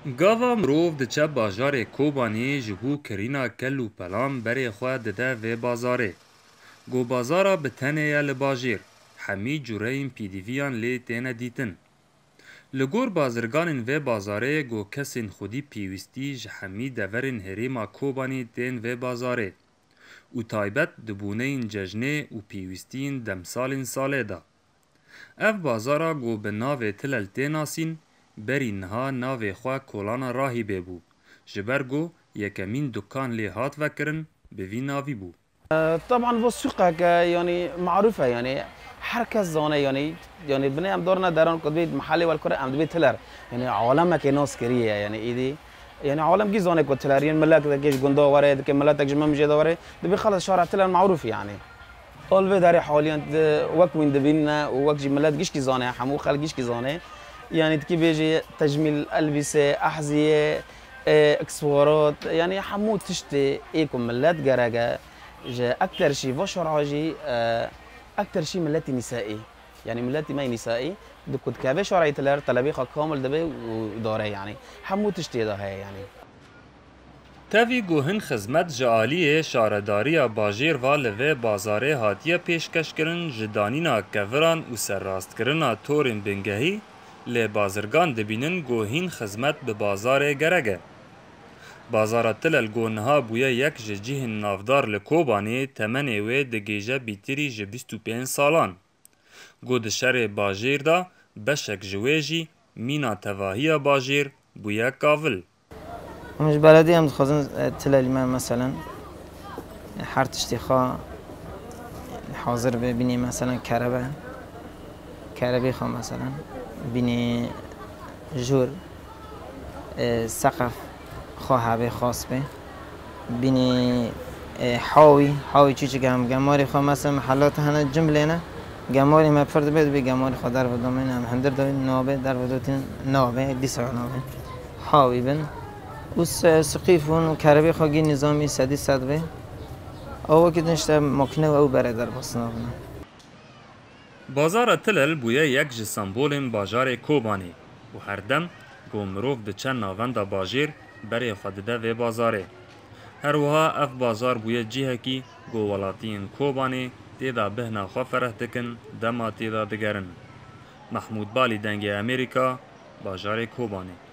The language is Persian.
گاوا مروف دچه باجار کوبانی جبو کرینا کل و پلام بری خواه دده و بازاره. گو بازارا بتنه یا لباجیر. همی جورین پیدیویان لی تینه دیتن. لگور بازرگانین و بازاره گو کسین خودی پیوستی جهمی دورین هریما کوبانی تین و بازاره. و تایبت دبونین ججنه و پیوستین دمسالین ساله دا. اف بازارا گو به ناو تلل تیناسین بری نها ناو خواه کولانا راهی ببو. جبرگو یکمین دکان لی هات وکرن بوی ناوی بو. طبعا والسوق يعني معروفه يعني حركه زانه يعني بني ام دورنا دران كدبي محلي والكره ام دبي تلر يعني عالم كي ناس كريه يعني ايدي يعني عالم جي زانه كتلر يعني ملاك دكيش غندو ورا دك ملاتك جمم جدا ورا دبي خلص شارع تلر معروف يعني اولوي داري حاليا وقت وين دبينا وقت جي ملات جيش كي زانه حمو خلق جيش كي زانه يعني تكي بيجي تجميل البسه احذيه اكسسوارات يعني حمو تشتي ايكم ملات جرجه أكثر شيء فشر عاجي أكثر شيء ملاتي نسائي يعني ملاتي ما نسائي دكتور كابي شرعي تلار تلبيخ كامل دبي وداره يعني حمو تشتي ده يعني تاوی گوهن خدمت جعالیه شارداری باجیر و لوه بازاره هاتیه پیشکش کرن جدانینا کوران و سرراست کرنا تورین بنگهی لی بازرگان دبینن گوهین خدمت به بازار گرگه. بازار تلل گونها بویا یک جیه نافدار لکوبانی تمنه و دگیجه بیتری جه 25 سالان. گود شر باجیر دا بشک جویجی مینا تواهی باجیر بویا کاول. مش بلدي هم خازن تلالي ما مثلا حارت اشتخاء حاضر ببینی مثلا كربي خا مثلا بینی جور سقف خواه به خاص به بینی حاوی چی گماری خواه مثلا محلات هنه جمله نه گماری ما فرد بید بی گماری خواه در ودامین هم هندر دوی نوابه در ودوتین نوابه دیسا نوابه حاوی بن و سقیفون و کربی خواهی نظامی سدی صدوه او که دنشته مکنه و او بره در بسنا بنا. بازار تلل بویا یک جه سمبولین باجار کوبانی و هر دم گو مروف ده چند ناوند باجیر بری خودده و بازاره. هر وها اف بازار بویا جیه کی گو ولاتین کوبانی تیدا بهنا خواه فرح دکن دما تیدا دگرن. محمود بالی دنگ امریکا باجار کوبانی.